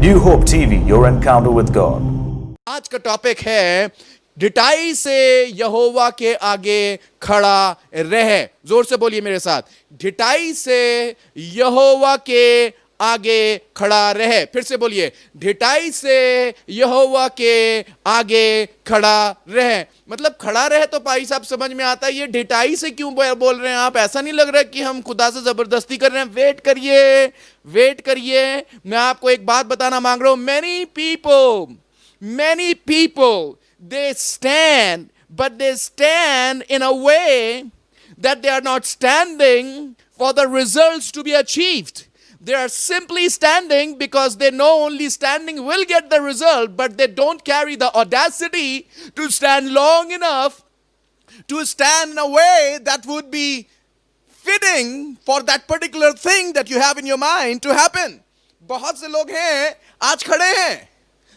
New Hope TV, your encounter with God. आज का topic है ढिठाई से यहोवा के आगे खड़ा रहे। जोर से बोलिए मेरे साथ, ढिठाई से यहोवा के आगे खड़ा रहे। फिर से बोलिए, ढिठाई से यहोवा के आगे खड़ा रहे। मतलब खड़ा रहे तो भाई साहब समझ में आता है, ये ढिठाई से क्यों बोल रहे हैं आप? ऐसा नहीं लग रहा कि हम खुदा से जबरदस्ती कर रहे हैं? वेट करिए, मैं आपको एक बात बताना मांग रहा हूं। Many people, they stand, but they stand in a way that they are not standing for the results to be achieved. They are simply standing because they know only standing will get the result, but they don't carry the audacity to stand long enough to stand in a way that would be fitting for that particular thing that you have in your mind to happen. बहुत से लोग हैं आज खड़े हैं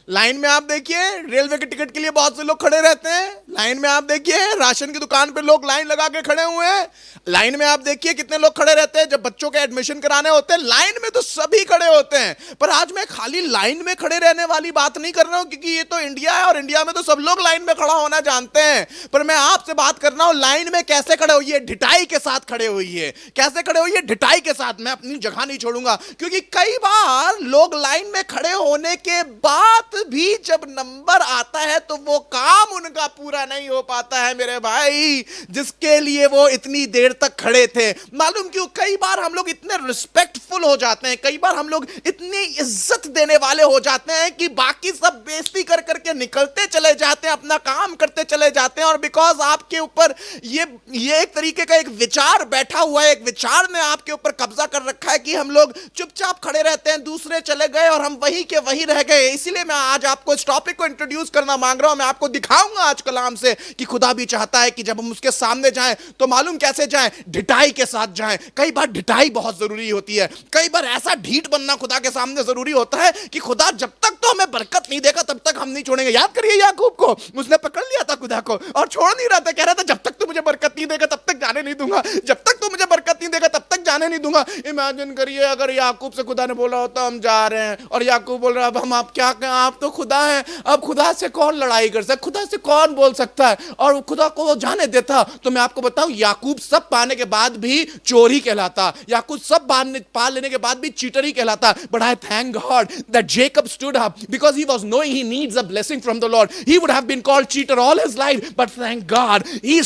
line में। आप देखिए, रेलवे के टिकट के लिए बहुत से लोग खड़े रहते हैं लाइन में। आप देखिए, राशन की दुकान पे लोग लाइन लगा के खड़े हुए हैं लाइन में। आप देखिए कितने लोग खड़े रहते हैं जब बच्चों के एडमिशन कराने होते हैं लाइन में, तो सभी खड़े होते हैं। पर आज मैं खाली लाइन में खड़े रहने वाली बात नहीं कर रहा हूं, क्योंकि ये तो इंडिया है और इंडिया में तो सब लोग लाइन में खड़ा होना जानते हैं। पर मैं आपसे बात कर रहा हूं, लाइन में कैसे खड़े होइए? ढिठाई के साथ खड़े होइए। कैसे खड़े होइए? ढिठाई के साथ। मैं अपनी जगह नहीं छोड़ूंगा, क्योंकि कई बार लोग लाइन में खड़े होने के बाद भी जब नंबर आता है तो वो काम उनका पूरा नहीं हो पाता है मेरे भाई, जिसके लिए वो इतनी देर तक खड़े थे। मालूम क्यों? कई बार हम लोग इतने रिस्पेक्टफुल हो जाते हैं, कई बार हम लोग इतनी इज्जत देने वाले हो जाते हैं कि बाकी सब बेइज्जती कर करके निकलते चले जाते हैं, अपना काम करते चले जाते हैं। और बिकॉज आपके ऊपर ये एक तरीके का एक विचार बैठा हुआ है, एक विचार ने आपके ऊपर कब्जा कर रखा है कि हम लोग चुपचाप खड़े रहते हैं, दूसरे चले गए और हम वही के वही रह गए। इसीलिए मैं आज आपको इस टॉपिक को इंट्रोड्यूस करना मांग रहा हूं। मैं आपको दिखाऊंगा आज कलाम से कि खुदा भी चाहता है कि जब हम उसके सामने जाएं तो मालूम कैसे जाएं? ढिठाई के साथ जाएं। कई बार ढिठाई बहुत जरूरी होती है। कई बार ऐसा ढीठ बनना खुदा के सामने जरूरी होता है कि खुदा जब तक तो हमें बरकत नहीं देगा तब तक हम नहीं छोड़ेंगे। याद करिए याकूब को, उसने पकड़ लिया था खुदा को और छोड़ नहीं रहा था। कह रहा था जब तक तू मुझे बरकत नहीं देगा तब तक जाने नहीं दूंगा, जब तक तू मुझे बरकत नहीं देगा तब तक जाने नहीं दूंगा। इमेजिन करिए अगर याकूब से खुदा ने बोला होता हम जा रहे हैं, और याकूब बोल रहा है अब हम आप क्या कहें, आप तो खुदा हैं। अब खुदा से कौन लड़ाई कर सकता, खुदा से कौन बोल सकता है? और खुदा को वो जाने देता। तो मैं आपको बताऊं, याकूब सब पाने के बाद भी चोर ही कहलाता। याकूब सब पा लेने के बाद भी चीटर ही कहलाता। But I thank God that Jacob stood up because he was knowing he needs a blessing from the Lord. He would have been called cheater all his life, but thank God he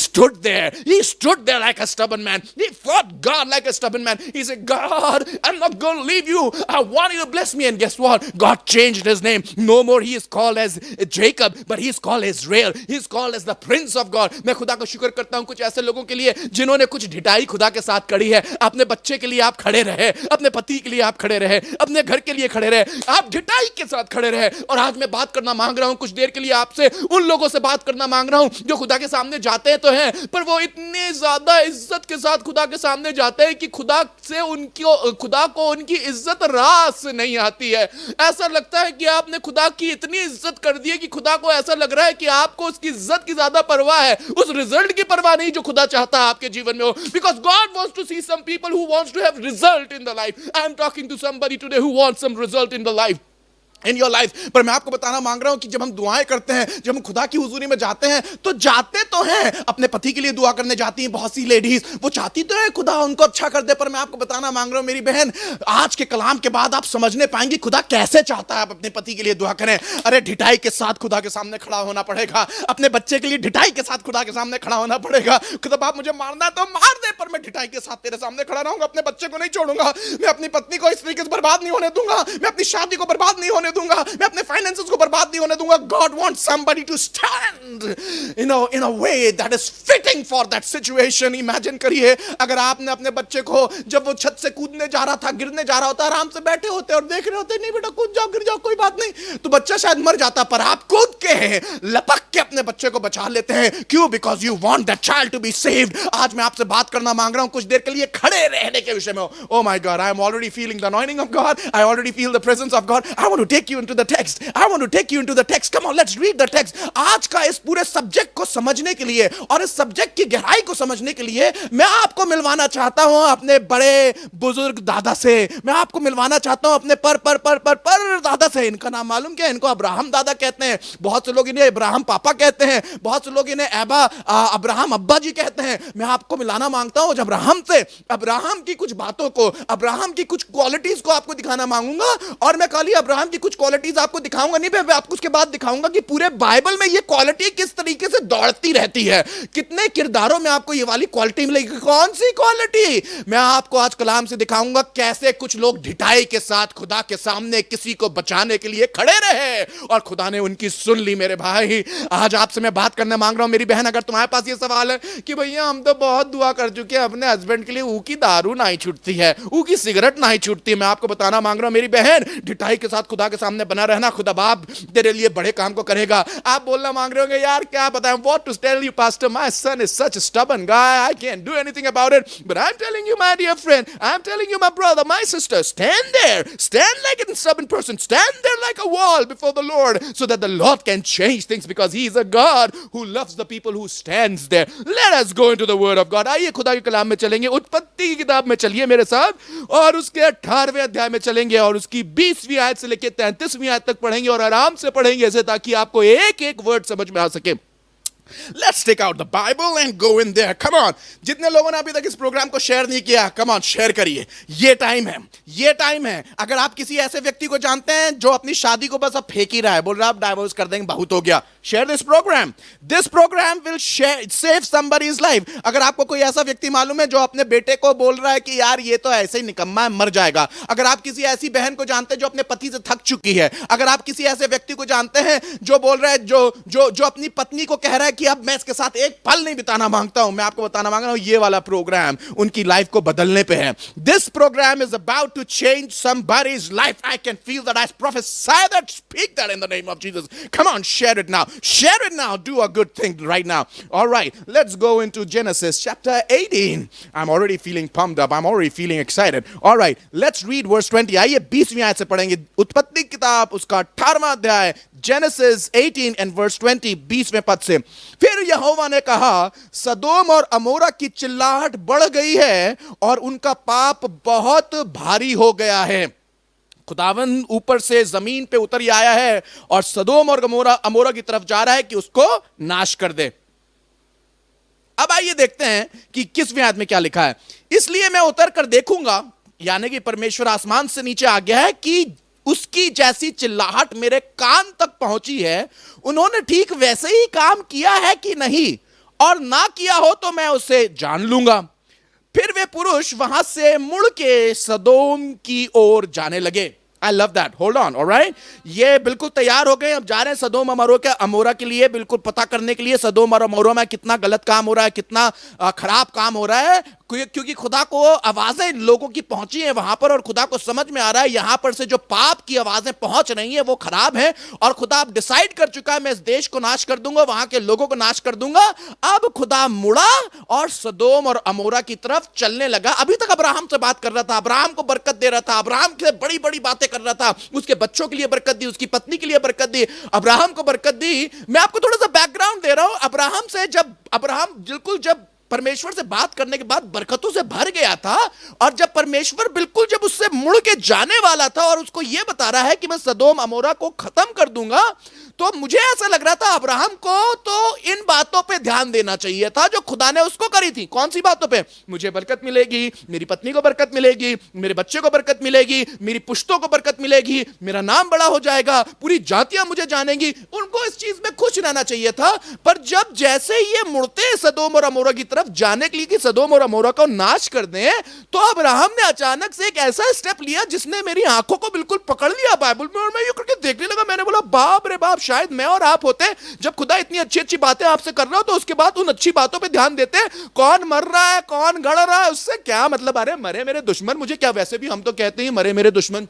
stood there like a stubborn man. He fought God like a stubborn man. He said, God, I'm not going to leave you. I want you to bless me. And guess what? God changed his name. No more he is called as Jacob, but he is called Israel. He is called as the Prince of God. मैं खुदा का शुक्र करता हूं कुछ ऐसे लोगों के लिए जिन्होंने कुछ ढिठाई खुदा के साथ करी है। अपने बच्चे के लिए आप खड़े रहे, अपने पति के लिए आप खड़े रहे, अपने घर के लिए खड़े रहे, आप ढिठाई के साथ खड़े रहे। और आज मैं बात करना मांग रहा हूं कुछ देर के लिए आपसे उन लोगों से बात करना मांग रहा हूं जो खुदा के सामने जाते हैं तो हैं, पर वो इतने ज्यादा इज्जत के साथ खुदा के सामने जाते हैं कि खुदा को उनकी इज्जत रास नहीं आती है। ऐसा लगता है कि आपने खुदा की इतनी इज्जत कर दी है कि खुदा को ऐसा लग रहा है कि आपको उसकी इज्जत की ज्यादा परवाह है, उस रिजल्ट की परवाह नहीं जो खुदा चाहता है आपके जीवन में हो। Because God wants to see some people who wants to have result in the life. I am talking to somebody today who wants some result in the life, in your life. पर मैं आपको बताना मांग रहा हूं कि जब हम दुआएं करते हैं, जब हम खुदा की हुजूरी में जाते हैं, तो जाते तो हैं अपने पति के लिए दुआ करने जाती हैं बहुत सी लेडीज, वो चाहती तो है खुदा उनको अच्छा कर दे। पर मैं आपको बताना मांग रहा हूं मेरी बहन, आज के कलाम के बाद आप समझने पाएंगे खुदा कैसे चाहता है आप अपने पति के लिए दुआ करें। अरे ढिठाई के साथ खुदा के सामने खड़ा होना पड़ेगा। अपने बच्चे के लिए ढिठाई के साथ खुदा के सामने खड़ा होना पड़ेगा। खुदा बाप मुझे मारना है तो मार दे, पर मैं ढिठाई के साथ तेरे सामने खड़ा रहूंगा। अपने बच्चे को नहीं छोड़ूंगा, मैं अपनी पत्नी को इस तरीके से बर्बाद नहीं होने दूंगा, मैं अपनी शादी को बर्बाद नहीं होने दूंगा, मैं अपने फाइनेंसेस को बर्बाद नहीं होने दूंगा। God wants somebody to stand in a way that is fitting for that situation. Imagine करिए अगर आपने अपने बच्चे को जब वो छत से कूदने जा रहा था, गिरने जा रहा होता, आराम से बैठे होते और देख रहे होते, नहीं बेटा कूद जाओ, गिर जाओ, कोई बात नहीं, तो बच्चा शायद मर जाता। पर आप कूद के लपक के अपने बच्चे को बचा लेते हैं। क्यों? Because you want that child to be saved. आज मैं आपसे बात करना मांग रहा हूं कुछ देर के लिए खड़े रहने के विषय में। Oh my God, I am already feeling the anointing of God. I already feel the presence of God. I want to take you into the text. I want to take you into the text. Come on, let's read the text. आज का इस पूरे subject को समझने के लिए और इस सब्जेक्ट की गहराई को समझने के लिए मैं आपको मिलवाना चाहता हूं अपने बड़े बुजुर्ग दादा से। मैं आपको मिलवाना चाहता हूं अपने पर दादा से। इनका नाम मालूम क्या है? इनको अब्राहम दादा कहते हैं। बहुत से लोग इन्हें अब्राहम पापा कहते हैं, बहुत से लोग इन्हें अब्राहम अब्बा जी कहते हैं। मैं आपको मिलाना मांगता हूं अब्राहम से, अब्राहम की कुछ बातों को, अब्राहम की कुछ क्वालिटीज को आपको दिखाना मांगूंगा। और मैं खाली अब्राहम की कुछ क्वालिटीज आपको दिखाऊंगा नहीं, मैं आपको उसके बाद दिखाऊंगा कि पूरे बाइबल में ये क्वालिटी किस तरीके से दौड़ती रहती है। कितने किरदारों में आपको ये वाली क्वालिटी मिलेगी। कौन सी क्वालिटी? मैं आपको आज कलाम से दिखाऊंगा कैसे कुछ लोग ढिठाई के साथ खुदा के सामने किसी को बचाने के लिए खड़े रहे और खुदा ने उनकी सुन ली। मेरे भाई, आज आपसे मैं बात करने मांग रहा हूं। मेरी बहन, अगर तुम्हारे पास ये सवाल है कि भैया हम तो बहुत दुआ कर चुके हैं अपने हस्बैंड के लिए, ऊ की दारू नहीं छूटती है, ऊ की सिगरेट नहीं छूटती है, मैं आपको बताना मांग रहा हूं मेरी बहन, ढिठाई के साथ खुदा के सामने बना रहना, खुदा बाप तेरे लिए बड़े काम को करेगा। आप बोलना मांग रहे होंगे यार क्या बताएं, what to tell you pastor, my son is such a stubborn guy, I can't do anything about it, but I'm telling you my dear friend, I'm telling you my brother, my sister, stand there, stand like a stubborn person, stand there like a wall before the Lord so that the Lord can change things because he is a God who loves the people who stands there. Let us go into the word of God. आइए खुदा के कलाम में चलेंगे। उत्पत्ति की किताब में चलिए मेरे साथ और उसके 18वें अध्याय में चलेंगे और उसकी 20वीं आयत से लेकर 33वीं आयत तक पढ़ेंगे और आराम से पढ़ेंगे ऐसे ताकि आपको एक एक वर्ड समझ में आ सके। Let's take out the Bible and go in there. Come on. जितने लोगों ने अभी तक इस प्रोग्राम को शेयर नहीं किया, come on, शेयर करिए। ये टाइम है, ये टाइम है। अगर आप किसी ऐसे व्यक्ति को जानते हैं जो अपनी शादी को बस अब फेंक ही रहा है, बोल रहा है आप डाइवोर्स कर देंगे, बहुत हो गया, share this program. This program will save somebody's life। अगर आपको कोई ऐसा व्यक्ति मालूम है जो अपने बेटे को बोल रहा है कि यार ये तो ऐसे ही निकम्मा है, मर जाएगा, अगर आप किसी ऐसी बहन को जानते हैं जो अपने पति से थक चुकी है, अगर आप किसी ऐसे व्यक्ति को जानते हैं जो बोल रहा है, जो अपनी पत्नी को कह रहा है कि अब मैं इसके साथ एक पल नहीं बिताना मांगता हूं, मैं आपको बताना मांग रहा हूं ये वाला प्रोग्राम उनकी लाइफ को बदलने पे है। This program is about to change somebody's life. I can feel that, I prophesy that, speak that in the name of Jesus. Come on, share it now, share it now, do a good thing right now. Alright, let's go into Genesis chapter 18। I am already feeling pumped up, I am already feeling excited. Alright, let's read verse 20। आइए 20वीं आयत से पढ़ेंगे। उत्पत्ति किताब उसका 18वां अध्याय, Genesis 18 and verse 20, 20वें पद से। फिर यहोवा ने कहा, सदोम और अमोरा की चिल्लाहट बढ़ गई है और उनका पाप बहुत भारी हो गया है। खुदावन ऊपर से जमीन पे उतर आया है और सदोम और अमोरा की तरफ जा रहा है कि उसको नाश कर दे। अब आइए देखते हैं कि 21वें आयत में क्या लिखा है। इसलिए मैं उतर कर देखूंगा, यानी कि परमेश्वर आसमान से नीचे आ गया है, कि उसकी जैसी चिल्लाहट मेरे कान तक पहुंची है, उन्होंने ठीक वैसे ही काम किया है कि नहीं, और ना किया हो तो मैं उसे जान लूंगा। फिर वे पुरुष वहां से मुड़ के सदोम की ओर जाने लगे। I love that. Hold on, all right? ये बिल्कुल तैयार हो गए, अब जा रहे हैं सदोम अमोरा के लिए, बिल्कुल पता करने के लिए सदोम और अमोरा में कितना गलत काम हो रहा है, कितना खराब काम हो रहा है, क्योंकि खुदा को आवाजें लोगों की पहुंची हैं वहां पर और खुदा को समझ में आ रहा है यहां पर से जो पाप की आवाजें पहुंच रही हैं वो खराब है और खुदा अब डिसाइड कर चुका है मैं इस देश को नाश कर दूंगा, वहां के लोगों को नाश कर दूंगा। अब खुदा मुड़ा और सदोम और अमोरा की तरफ चलने लगा। अभी तक अब्राहम से बात कर रहा था, अब्राहम को बरकत दे रहा था, अब्राहम के बड़ी बड़ी बातें कर रहा था, उसके बच्चों के लिए बरकत दी, उसकी पत्नी के लिए बरकत दी, अब्राहम को बरकत दी। मैं आपको थोड़ा सा बैकग्राउंड दे रहा हूं। अब्राहम बिल्कुल जब परमेश्वर से बात करने के बाद बरकतों से भर गया था और जब परमेश्वर बिल्कुल जब उससे मुड़ के जाने वाला था और उसको यह बता रहा है कि मैं सदोम अमोरा को खत्म कर दूंगा, तो मुझे ऐसा लग रहा था अब्राहम को तो इन बातों पे ध्यान देना चाहिए था जो खुदा ने उसको करी थी। कौन सी बातों पे? मुझे बरकत मिलेगी, मेरी पत्नी को बरकत मिलेगी, मेरे बच्चे को बरकत मिलेगी, मेरी पुश्तों को बरकत मिलेगी, मेरा नाम बड़ा हो जाएगा, पूरी जातियां मुझे जानेंगी। उनको इस चीज में खुश रहना चाहिए था। पर जब जैसे ही ये मुड़ते सदोम और अमोरा की तरफ जाने के लिए कि सदोम और अमोरा को नाश कर दें, तो अब्राहम ने अचानक से एक ऐसा स्टेप लिया जिसने मेरी आंखों को बिल्कुल पकड़ लिया बाइबल में और मैं ये करके देखने लगा। मैंने बोला बाप रे बाप, शायद मैं और आप होते जब खुदा इतनी अच्छी अच्छी बातें आपसे कर रहा हो तो उसके बाद उन अच्छी बातों पे ध्यान देते। कौन मर रहा है, कौन गड़ रहा है, उससे क्या मतलब? अरे मरे मेरे दुश्मन, मुझे क्या, वैसे भी हम तो कहते हैं मरे मेरे दुश्मन।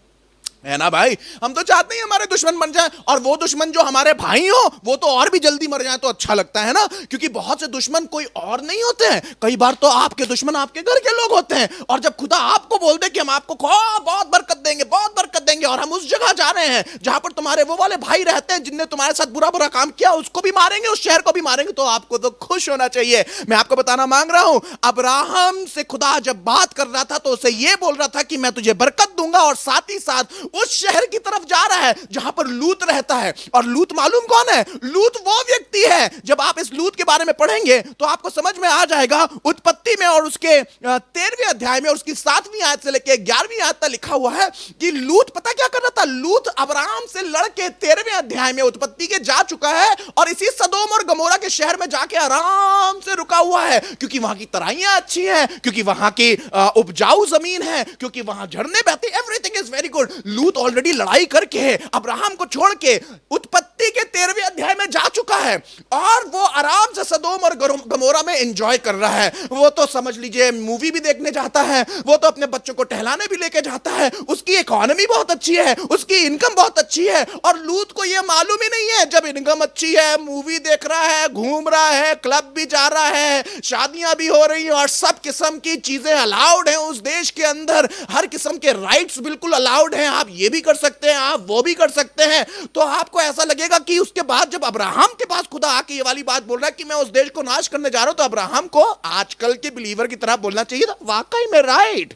है ना भाई? हम तो चाहते हैं हमारे दुश्मन बन जाए, और वो दुश्मन जो हमारे भाई हो वो तो और भी जल्दी मर जाए तो अच्छा लगता है ना, क्योंकि बहुत से दुश्मन कोई और नहीं होते हैं, कई बार तो आपके दुश्मन आपके घर के लोग होते हैं। और जब खुदा आपको बोल दे कि हम आपको बहुत बरकत देंगे, बहुत बरकत देंगे, और हम उस जगह जा रहे हैं जहां पर तुम्हारे वो वाले भाई रहते हैं जिनने तुम्हारे साथ बुरा बुरा काम किया, उसको भी मारेंगे, उस शहर को भी मारेंगे, तो आपको तो खुश होना चाहिए। मैं आपको बताना मांग रहा हूं, अब्राहम से खुदा जब बात कर रहा था तो उसे यह बोल रहा था कि मैं तुझे बरकत दूंगा, और साथ ही साथ उस शहर की तरफ जा रहा है जहां पर लूत रहता है। और लूत मालूम कौन है? लूत वो व्यक्ति है, जब आप इस लूत के बारे में पढ़ेंगे तो आपको समझ में आ जाएगा, उत्पत्ति में और उसके 13वें अध्याय में और उसकी 7वीं आयत से लेकर 11वीं आयत तक लिखा हुआ है कि लूत पता क्या कर रहा था? लूत अब्राहम से लड़के 13वें अध्याय में उत्पत्ति के जा चुका है, और इसी सदोम और गमोरा के शहर में जाके आराम से रुका हुआ है, क्योंकि वहां की तराइयां अच्छी हैं, क्योंकि वहां की उपजाऊ जमीन है, क्योंकि वहां झरने बहते, एवरीथिंग इज वेरी गुड। लूत ऑलरेडी लड़ाई करके अब्राहम को छोड़ के उत्पत्ति के 13वें अध्याय में जा चुका है, और वो आराम से सदोम और गमोरा में एंजॉय कर रहा है। वो तो समझ लीजिए मूवी भी देखने जाता है, वो तो अपने बच्चों को टहलाने भी लेके जाता है, उसकी इकोनॉमी बहुत अच्छी है, उसकी इनकम बहुत अच्छी है, और लूत को ये मालूम ही नहीं है जब इनकम अच्छी है, मूवी देख रहा है, घूम रहा है, क्लब भी जा रहा है, शादियां भी हो रही हैं, और सब किस्म की चीजें अलाउड हैं उस देश के अंदर, हर किस्म के राइट्स बिल्कुल अलाउड हैं, आप ये भी कर सकते हैं, आप वो भी कर सकते हैं। तो आपको ऐसा लगेगा कि उसके बाद जब अब्राहम के पास खुदा आके ये वाली बात बोल रहा है कि मैं उस देश को नाश करने जा रहा हूं, तो अब्राहम को आजकल के बिलीवर की तरह बोलना चाहिए था, वाकई में राइट,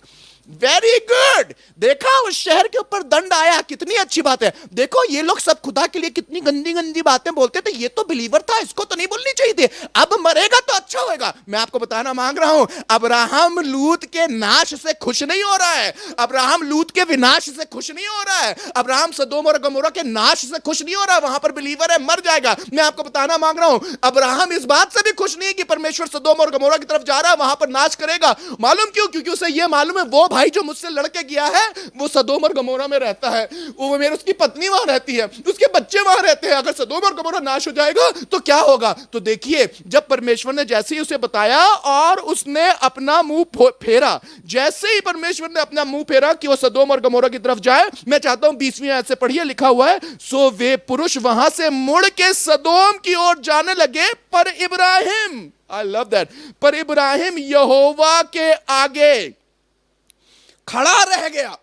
वेरी गुड। देखा, उस शहर के ऊपर दंड आया, कितनी अच्छी बात है। देखो ये लोग सब खुदा के लिए कितनी गंदी गंदी बातें बोलते थे, ये तो बिलीवर था, इसको तो नहीं बोलनी चाहिए थी, अब मरेगा तो अच्छा होगा। मैं आपको बताना मांग रहा हूं, अब्राहम लूत के नाश से खुश नहीं हो रहा है, अब्राहम लूत के विनाश से खुश नहीं हो रहा है, अब्राहम सदोम और गमोरा के नाश से खुश नहीं हो रहा है, वहां पर बिलीवर है, मर जाएगा। मैं आपको बताना मांग रहा हूं, अब्राहम इस बात से भी खुश नहीं है कि परमेश्वर सदोम और गमोरा की तरफ जा रहा है, वहां पर नाश करेगा। मालूम क्यों? क्योंकि उसे यह मालूम है वो भाई जो मुझसे लड़के गया है वो सदोम और गमोरा में रहता है, वो मेरे उसकी पत्नी वहां रहती है, उसके बच्चे वहां रहते हैं, अगर सदोम और गमोरा नाश हो जाएगा तो क्या होगा? तो देखिए, जब परमेश्वर ने जैसे ही उसे बताया और उसने अपना मुंह फेरा, जैसे ही परमेश्वर ने अपना मुंह फेरा कि वो सदोम और गमोरा की तरफ जाए, मैं चाहता हूं 20वीं आयत से पढ़िए, लिखा हुआ है, सो वे पुरुष वहां से मुड़ के सदोम की ओर जाने लगे, पर इब्राहिम, आई लव दैट, पर इब्राहिम यहोवा के आगे खड़ा रह गया।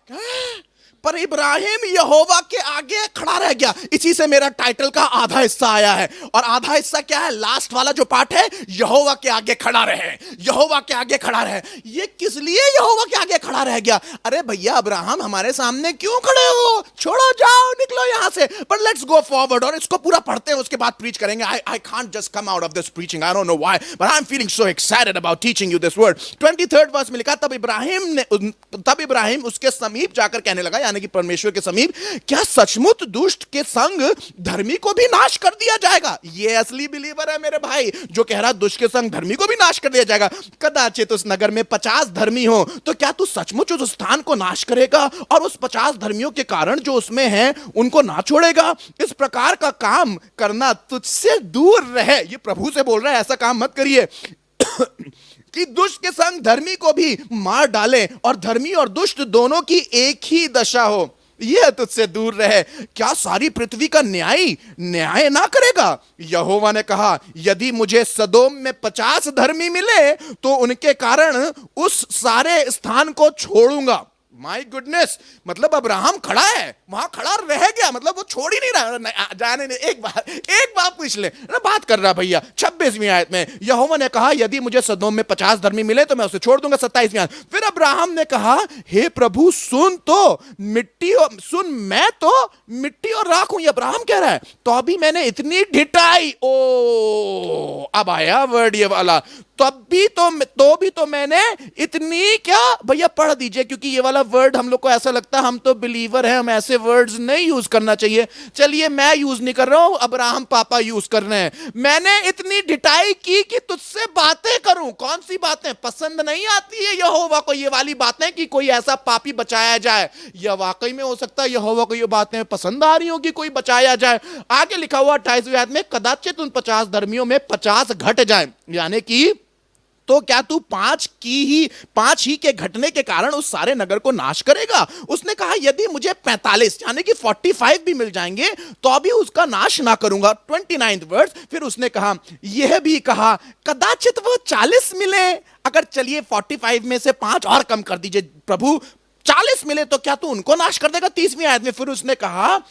पर इब्राहिम यहोवा के आगे खड़ा रह गया। इसी से मेरा टाइटल का आधा हिस्सा आया है, और आधा हिस्सा क्या है? लास्ट वाला जो पार्ट है, यहोवा के आगे खड़ा रहे, यहोवा के आगे खड़ा रहे। ये किस लिए यहोवा के आगे खड़ा रह गया? अरे भैया अब्राहम हमारे सामने क्यों खड़े हो? छोड़ो, जाओ, निकलो यहां से। पर लेट्स गो फॉरवर्ड, और इसको पूरा पढ़ते हैं, उसके बाद प्रीच करेंगे। I can't just come out of this preaching, I don't know why, but I am feeling so excited about teaching you this word. 23rd verse में लिखा, तब इब्राहिम उसके समीप जाकर कहने लगा, यानी कि परमेश्वर के समीप, क्या सचमुच दुष्ट के संग धर्मी को भी नाश कर दिया जाएगा? ये असली बिलीवर है मेरे भाई, जो कह रहा दुष्ट के संग धर्मी को भी नाश कर दिया जाएगा। कदाचित उस नगर में 50 धर्मी हो, तो क्या तू सचमुच उस स्थान को नाश करेगा और उस 50 धर्मियों के कारण जो उसमें हैं उनको ना छोड़ेगा? इस प्रकार का काम करना तुझसे दूर रहे। ये प्रभु से बोल रहा है, ऐसा काम मत करिए कि दुष्ट के संग धर्मी को भी मार डालें, और धर्मी और दुष्ट दोनों की एक ही दशा हो, यह तुझसे दूर रहे। क्या सारी पृथ्वी का न्याय ना करेगा? यहोवा ने कहा, यदि मुझे सदोम में 50 धर्मी मिले तो उनके कारण उस सारे स्थान को छोड़ूंगा। माय गुडनेस, मतलब अब्राहम खड़ा है, वहां खड़ा रह गया, मतलब वो छोड़ ही नहीं रहा, जाने ने एक बार पूछ ले ना, बात कर रहा भैया। 26वीं आयत में यहोवा ने कहा, यदि मुझे सदोम में 50 धर्मी मिले तो मैं उसे छोड़ दूंगा। 27वीं आयत, फिर अब्राहम ने कहा, हे प्रभु सुन, मैं तो मिट्टी और राख हूं। अब्राहम कह रहा है, तो अभी मैंने इतनी ढिठाई, ओ अब आया वर्ड ये वाला, तब भी तो मैंने इतनी, क्या भैया पढ़ दीजिए, क्योंकि ये वाला वर्ड हम लोग को ऐसा लगता है हम तो बिलीवर हैं, हम ऐसे वर्ड्स नहीं यूज करना चाहिए। चलिए मैं यूज नहीं कर रहा हूं, अब्राहम पापा यूज कर रहे हैं। मैंने इतनी ढिठाई की कि तुझसे बातें करूं। कौन सी बातें? पसंद नहीं आती है यहोवा को ये वाली बातें कि कोई ऐसा पापी बचाया जाए। यह वाकई में हो सकता है यहोवा को ये बातें पसंद आ रही हो कि कोई बचाया जाए। आगे लिखा हुआ 28वीं आयत में, कदाचित उन 50 धर्मियों में 50 घट जाए, यानी कि तो क्या तू पांच ही के घटने के कारण उस सारे नगर को नाश करेगा? उसने कहा यदि मुझे 45 यानी कि 45 भी मिल जाएंगे तो भी उसका नाश ना करूंगा। 29th वर्स, फिर उसने कहा यह भी कहा कदाचित वो 40 मिले। अगर चलिए 45 में से 5 और कम कर दीजिए प्रभु, 40 मिले तो क्या तू उनको नाश कर देगा? 30वीं आयत में फिर उसने कहा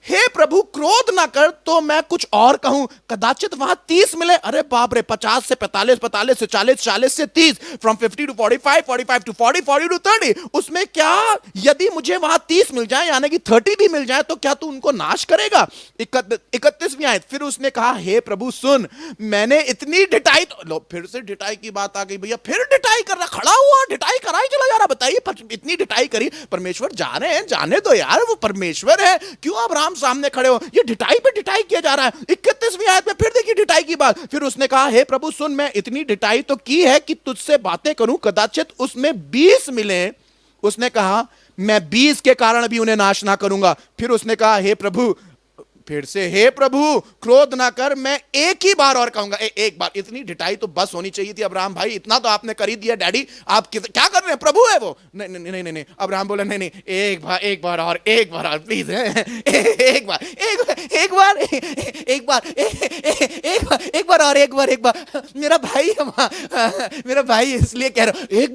हे प्रभु क्रोध ना कर तो मैं कुछ और कहूं, कदाचित वहां 30 मिले। अरे बाप रे, 50 से 45, 45 से 40, 40 से 30, फ्रॉम 50 टू 45, 45 टू 40, 40 टू 30। उसमें क्या यदि मुझे वहां 30 मिल जाए यानी कि 30 भी मिल जाए तो क्या तू उनको नाश करेगा? 31वीं आयत, फिर उसने कहा हे प्रभु सुन, मैंने इतनी डिटाई, लो फिर से डिटाई की बात आ गई भैया, फिर डिटाई कर रहा, खड़ा हुआ डिटाई कराई चला जा रहा। बताइए इतनी डिटाई करी, परमेश्वर जा रहे हैं, जाने दो यार, वो परमेश्वर है, क्यों अब्राहम सामने खड़े हो? ये डिटाई पे डिटाई किया जा रहा है। 31वीं आयत में फिर देखिए डिटाई की बात। फिर उसने कहा हे प्रभु सुन, मैं इतनी डिटाई तो की है कि तुझसे बातें करूं, कदाचित उसमें 20 मिले। उसने कहा मैं 20 के कारण भी उन्हें नाश ना करूंगा। फिर उसने कहा हे प्रभु, फिर से हे प्रभु क्रोध ना कर, मैं एक ही बार और कहूंगा। एक बार, इतनी डिटाई तो बस होनी चाहिए थी अब्राहम भाई, इतना तो आपने कर ही दिया। डैडी आप क्या कर रहे हैं? प्रभु है वो। नहीं नहीं नहीं नहीं, अब्राहम बोला नहीं नहीं, एक बार और प्लीज, एक बार मेरा भाई इसलिए कह रहा हूं, एक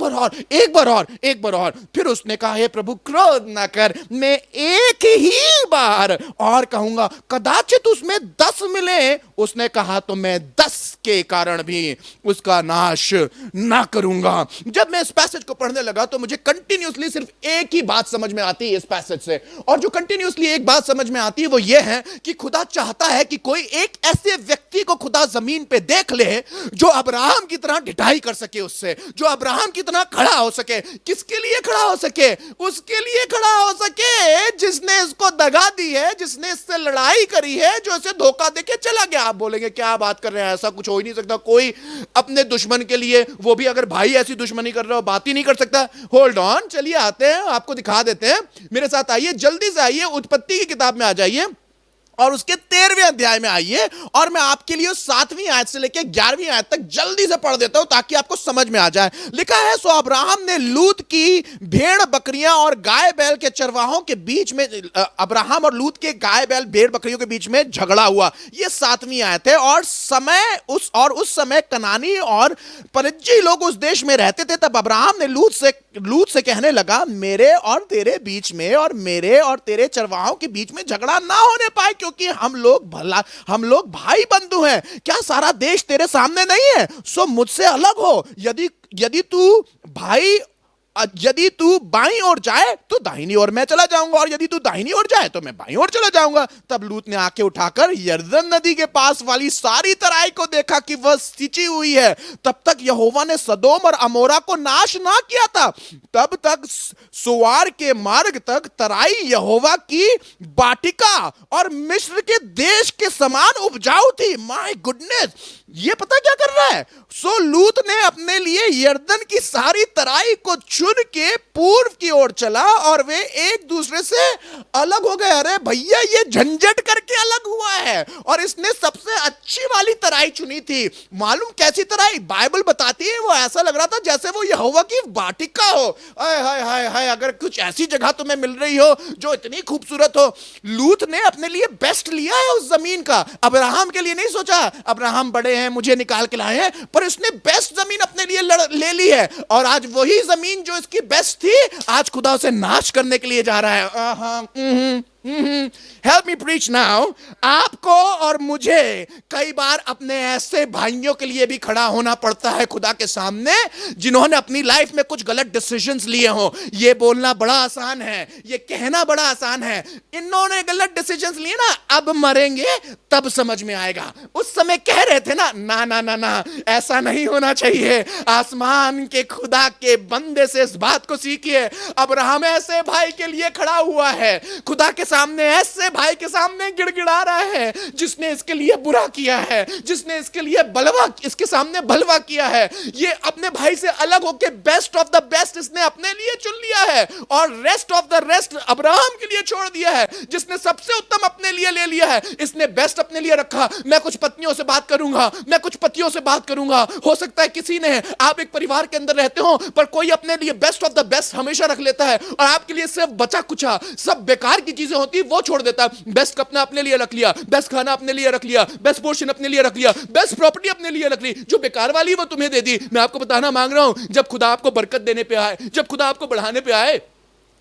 बार और। फिर उसने कहा हे प्रभु क्रोध ना कर, मैं एक ही बार और कहूंगा, कदाचित उसमें 10 मिले। उसने कहा तो मैं 10 के कारण भी उसका नाश ना करूंगा। जब मैं इस पैसेज को पढ़ने लगा तो मुझे कंटिन्यूअसली सिर्फ एक ही बात समझ में आती है इस पैसेज से, और जो कंटिन्यूअसली एक बात समझ में आती है वो ये है कि खुदा चाहता है कि कोई एक ऐसे व्यक्ति को खुदा जमीन पे देख ले जो अब्राहम की तरह डिटाई कर सके, उससे जो अब्राहम की तरह खड़ा हो सके। किसके लिए खड़ा हो सके? उसके लिए खड़ा हो सके जिसने इसको दगा दी है, जिसने इससे लड़ाई करी है, जो इसे धोखा देके चला गया। आप बोलेंगे क्या बात कर रहे हैं, ऐसा कुछ हो ही नहीं सकता। कोई अपने दुश्मन के लिए, वो भी अगर भाई ऐसी दुश्मनी कर रहा हो, बात ही नहीं कर सकता। होल्ड ऑन, चलिए आते हैं, आपको दिखा देते हैं। मेरे साथ आइए, जल्दी से आइए, उत्पत्ति की किताब में आ जाइए और उसके 13वें अध्याय में आइए, और मैं आपके लिए 7वीं आयत से लेकर 11वीं आयत तक जल्दी से पढ़ देता हूं ताकि आपको समझ में आ जाए। लिखा है सो अब्राहम ने लूत की भेड़ बकरियां और गाय बैल के चरवाहों के बीच में, अब्राहम और लूत के गाय बैल भेड़ बकरियों के बीच में झगड़ा हुआ। ये 7वीं आयत है। और उस समय कनानी और परिज्जी लोग उस देश में रहते थे। तब अब्राहम ने लूत से कहने लगा मेरे और तेरे बीच में और मेरे और तेरे चरवाहों के बीच में झगड़ा ना होने पाए, क्योंकि हम लोग भाई बंधु हैं। क्या सारा देश तेरे सामने नहीं है? सो मुझसे अलग हो। यदि तू बाईं ओर जाए तो दाहिनी ओर मैं चला जाऊंगा, और यदि तू दाहिनी ओर जाए तो मैं बाईं ओर चला जाऊंगा। तब लूत ने आंखें उठाकर यरदन नदी के पास वाली सारी तराई को देखा कि वह सिंची हुई है। तब तक यहोवा ने सदोम और अमोरा को नाश ना किया था। तब तक सुवार के मार्ग तक तराई यहोवा की बाटिका और मिस्र के देश के समान उपजाऊ थी। माय गुडनेस, ये पता क्या कर रहा है? सो लूत ने अपने लिए यरदन की सारी तराई को चुन के पूर्व की ओर चला और वे एक दूसरे से अलग हो गए। अरे भैया, ये झंझट करके अलग हुआ है, और इसने सबसे अच्छी वाली तराई चुनी थी। मालूम कैसी तराई? बाइबल बताती है वो ऐसा लग रहा था जैसे वो यहोवा की बाटिका हो। हाय हाय हाय हाय, अगर कुछ ऐसी जगह तुम्हें मिल रही हो जो इतनी खूबसूरत हो। लूत ने अपने लिए बेस्ट लिया है उस जमीन का। अब्राहम के लिए नहीं सोचा, अब्राहम बड़े हैं, मुझे निकाल के लाए हैं, पर इसने बेस्ट जमीन अपने लिए ले ली है। और आज वही जमीन जो इसकी बेस्ट थी, आज खुदा उसे नाश करने के लिए जा रहा है। Help me preach now. आपको और मुझे कई बार अपने ऐसे भाइयों के लिए भी खड़ा होना पड़ता है खुदा के सामने जिन्होंने अपनी लाइफ में कुछ गलत डिसीजंस लिए हो। ये बोलना बड़ा आसान है, ये कहना बड़ा आसान है। इन्होंने गलत डिसीजंस लिए ना, अब मरेंगे तब समझ में आएगा। उस समय कह रहे थे ना, ना ना ना ना, ऐसा नहीं होना चाहिए। आसमान के खुदा के बंदे से इस बात को सीखिए। अब्राहम ऐसे भाई के लिए खड़ा हुआ है, खुदा के सामने, ऐसे भाई के सामने गिड़गिड़ा रहा है जिसने इसके लिए बुरा किया है, जिसने इसके लिए इसके सामने बलवा किया है। ये अपने भाई से अलग होके बेस्ट ऑफ द बेस्ट इसने अपने लिए चुन लिया है और rest of the rest Abraham के लिए छोड़ दिया है। जिसने सबसे उत्तम अपने लिए ले लिया है, इसने बेस्ट अपने लिए रखा। मैं कुछ पत्नियों से बात करूंगा, मैं कुछ पतियों से बात करूंगा। हो सकता है किसी ने, आप एक परिवार के अंदर रहते हो पर कोई अपने लिए बेस्ट ऑफ द बेस्ट हमेशा रख लेता है और आपके लिए सिर्फ बचा कुचा सब बेकार की चीजें होती वो छोड़ देता है। बेस्ट कपड़ा अपने लिए रख लिया, बेस्ट खाना अपने लिए रख लिया, बेस्ट पोर्शन अपने लिए रख लिया, बेस्ट प्रॉपर्टी अपने लिए रख ली। जो बेकार वाली वो तुम्हें दे दी। मैं आपको बताना मांग रहा हूं, जब खुदा आपको बरकत देने पे आए, जब खुदा आपको बढ़ाने पे आए,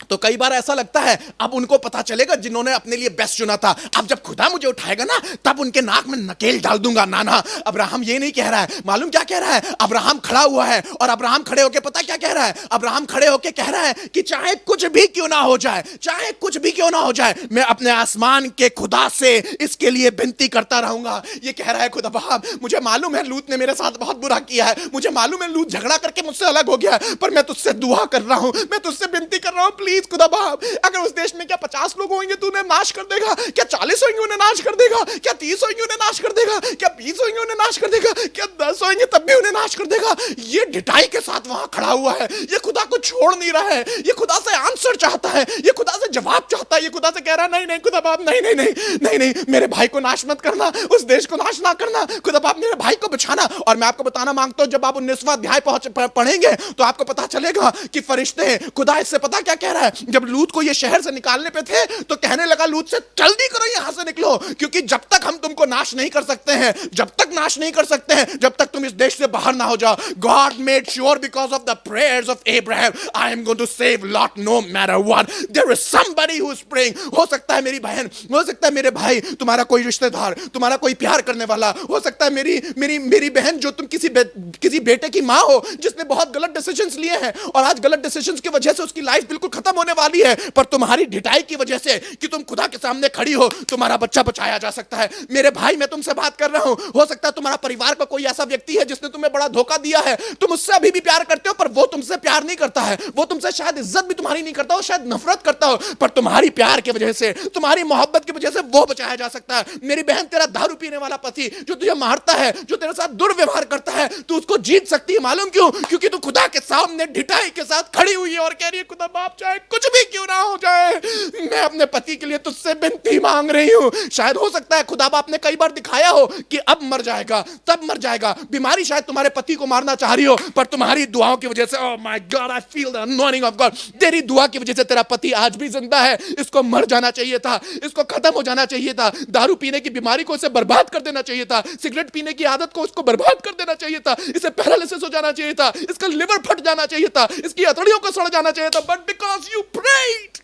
तो कई बार ऐसा लगता है अब उनको पता चलेगा जिन्होंने अपने लिए बेस्ट चुना था। अब जब खुदा मुझे उठाएगा ना तब उनके नाक में नकेल डाल दूंगा। ना, अब्राहम ये नहीं कह रहा है। मालूम क्या कह रहा है? अब्राहम खड़ा हुआ है और अब्राहम खड़े होकर पता क्या कह रहा है? अब्राहम खड़े होकर कह रहा है कि चाहे कुछ भी क्यों ना हो जाए, चाहे कुछ भी क्यों ना हो जाए, मैं अपने आसमान के खुदा से इसके लिए विनती करता रहूंगा। ये कह रहा है खुदा बाप, मुझे मालूम है लूत ने मेरे साथ बहुत बुरा किया है, मुझे मालूम है लूत झगड़ा करके मुझसे अलग हो गया है, पर मैं तुझसे दुआ कर रहा हूं, मैं तुझसे विनती कर रहा हूं, प्लीज खुदा बाप, अगर उस देश में क्या 50 लोग होंगे तो उन्हें नाश कर देगा, क्या 40 होंगे उन्हें नाश कर देगा, क्या 30 होंगे उन्हें नाश कर देगा, क्या 20 होंगे उन्हें नाश कर देगा, क्या 10 होंगे तब भी उन्हें नाश कर देगा। ये ढिठाई के साथ वहां खड़ा हुआ है, ये खुदा को छोड़ नहीं रहा है, ये खुदा से आंसर चाहता है, ये खुदा से जवाब चाहता है, ये खुदा से कह रहा है नहीं नहीं खुदा बाप, नहीं नहीं नहीं नहीं नहीं, मेरे भाई को नाश मत करना, उस देश को नाश ना करना, खुदा बाप मेरे भाई को बचाना। और मैं आपको बताना मांगता हूं, जब आप 19वां अध्याय पढ़ेंगे तो आपको पता चलेगा कि फरिश्ते, खुदा इससे पता क्या कह रहा है, जब लूत को ये शहर से निकालने पे थे तो कहने लगा लूत से जल्दी करो यहां से निकलो, क्योंकि जब तक हम तुमको नाश नहीं कर सकते हैं, जब तक नाश नहीं कर सकते हैं, जब तक तुम इस देश से बाहर ना हो जाओ। God made sure because of the prayers of Abraham, I am going to save Lot no matter what. There is somebody who is praying. हो सकता है मेरी बहन, हो सकता है मेरे भाई, तुम्हारा कोई रिश्तेदार, तुम्हारा कोई प्यार करने वाला, हो सकता है मेरी बहन जो तुम किसी बेटे की माँ हो जिसने बहुत गलत डिसीजंस लिए हैं और आज गलत डिसीजंस की वजह से उसकी लाइफ बिल्कुल खत्म होने वाली है, पर तुम्हारी ढिठाई की वजह से कि तुम खुदा के सामने खड़ी हो, तुम्हारा बच्चा बचाया जा सकता है। मेरे भाई, मैं तुमसे बात कर रहा हूं, हो सकता है तुम्हारा परिवार का कोई ऐसा व्यक्ति है जिसने तुम्हें बड़ा धोखा दिया है, तुम उससे अभी भी प्यार करते हो पर वो तुमसे प्यार नहीं करता है, वो तुमसे शायद इज्जत भी तुम्हारी नहीं करता हो, शायद नफरत करता हो, पर तुम्हारी प्यार की वजह से, तुम्हारी मोहब्बत की वजह से वो बचाया जा सकता है। मेरी बहन, तेरा दारू पीने वाला पति जो तुझे मारता है, जो तेरे साथ दुर्व्यवहार करता है, तू उसको जीत सकती है। मालूम क्यों? क्योंकि तू खुदा के सामने ढिठाई के साथ खड़ी हुई है और कह रही है खुदा बाप चाहे कुछ भी क्यों ना हो जाए, मैं अपने पति के लिए तुझसे विनती मांग रही हूं। शायद हो सकता है खुदा बाप ने कई बार दिखाया हो कि अब मर जाएगा, तब मर जाएगा। बीमारी शायद तुम्हारे पति को मारना चाह रही हो, पर तुम्हारी दुआओं की वजह से, oh my God, I feel the anointing of God, तेरी दुआ की वजह से तेरा पति आज भी जिंदा है। इसको मर जाना चाहिए था, इसको खत्म हो जाना चाहिए था, दारू पीने की बीमारी को इसे बर्बाद कर देना चाहिए था, सिगरेट पीने की आदत को इसको बर्बाद कर देना चाहिए था, इसे पैरालिसिस हो जाना चाहिए था, इसका लिवर फट जाना चाहिए था, इसकी हथेलियों को सड़ जाना चाहिए था, बट बिकॉज यू प्रेड,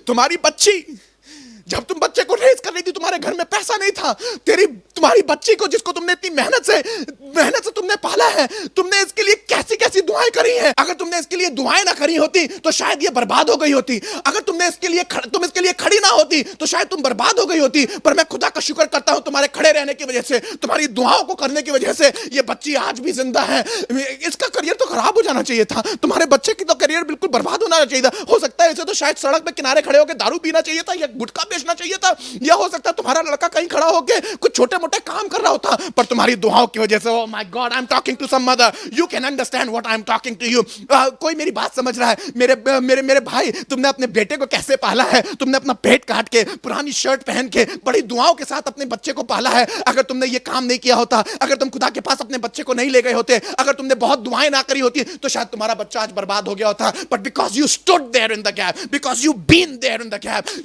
तुम्हारी बच्ची, जब तुम बच्चे को रेज कर रही थी, तुम्हारे घर में पैसा नहीं था, तुम्हारी बच्ची को जिसको तुमने इतनी मेहनत से तुमने पाला है, तुमने इसके लिए कैसी कैसी दुआएं करी हैं। अगर तुमने इसके लिए दुआएं ना करी होती तो शायद ये बर्बाद हो गई होती। अगर तुम इसके लिए खड़ी ना होती तो शायद तुम बर्बाद हो गई होती। पर मैं खुदा का शुक्र करता हूं, तुम्हारे खड़े रहने की वजह से, तुम्हारी दुआओं को करने की वजह से ये बच्ची आज भी जिंदा है। इसका करियर तो खराब हो जाना चाहिए था, तुम्हारे बच्चे की तो करियर बिल्कुल बर्बाद होना चाहिए था। हो सकता है इसे तो शायद सड़क पे किनारे खड़े होकर दारू पीना चाहिए था या गुटखा बेचना चाहिए था, या हो सकता है तुम्हारा लड़का कहीं खड़ा होकर कुछ छोटे मोटे काम कर रहा होता, पर तुम्हारी दुआओं की वजह से, oh my God, I am talking to some mother, you can understand what I am talking to you. कोई मेरी बात समझ रहा है? मेरे भाई, तुमने अपने बेटे को कैसे पाला है? तुमने अपना पेट काट के, पुरानी शर्ट पहन के, बड़ी दुआओं के साथ अपने बच्चे को पाला है। अगर तुमने ये काम नहीं किया होता, अगर तुम खुदा के पास अपने बच्चे को नहीं ले गए होते, अगर तुमने बहुत दुआएं ना करी होती, तो शायद तुम्हारा बच्चा आज बर्बाद हो गया होता। But because you stood there in the gap, because you been there in the gap,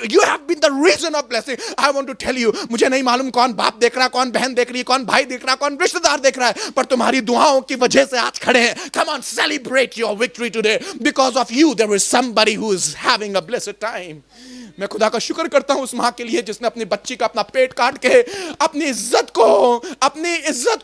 you have been the reason of blessing. I want to tell you, मुझे नहीं मालूम कौन बाप देख रहा है, कौन बहन देख रही है, कौन भाई देख रहा है, कौन रिश्तेदार देख रहा है, पर तुम्हारी दुआओं की वजह से आज खड़े हैं। Come on, celebrate your victory today. Because of you, there is somebody who is having a blessed time. मैं खुदा का शुक्र करता हूं उस मां के लिए जिसने अपनी बच्ची का अपना पेट काट के अपनी इज्जत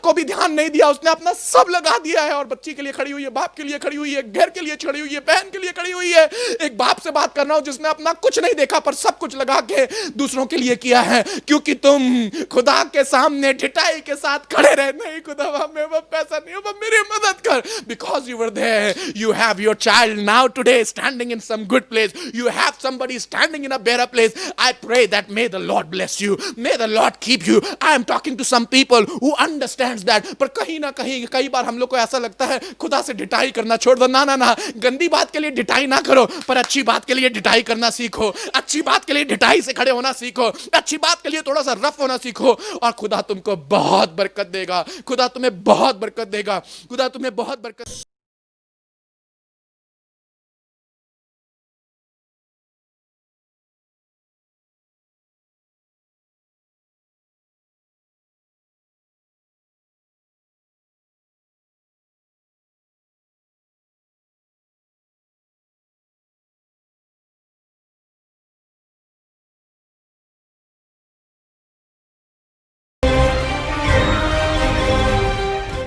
को भी ध्यान नहीं दिया, उसने अपना सब लगा दिया है और बच्ची के लिए खड़ी हुई है, बाप के लिए खड़ी हुई है, घर के लिए खड़ी हुई है, बहन के लिए खड़ी हुई है। एक बाप से बात कर रहा हूं जिसने अपना कुछ नहीं देखा पर सब कुछ लगा के दूसरों के लिए किया है, क्योंकि तुम खुदा के सामने ढिठाई के साथ खड़े रहे। नहीं खुदा, मैं वो पैसा नहीं हो, मेरी मदद कर, because you were there, you have your child now today standing in some good place, you have somebody standing in a better place. I pray that may the Lord bless you, may the Lord keep you. I am talking to some people who understands that. पर कहीं ना कहीं कई बार हम लोग को ऐसा लगता है खुदा से ढिठाई करना छोड़ दो। ना ना ना, गंदी बात के लिए ढिठाई ना करो, पर अच्छी बात के लिए ढिठाई करना सीखो, अच्छी बात के लिए ढिठाई से खड़े होना सीखो, अच्छी बात के लिए थोड़ा सा रफ होना सीखो, और खुदा तुमको बहुत बरकत देगा, खुदा तुम्हें बहुत बरकत देगा, खुदा तुम्हें बहुत बरकत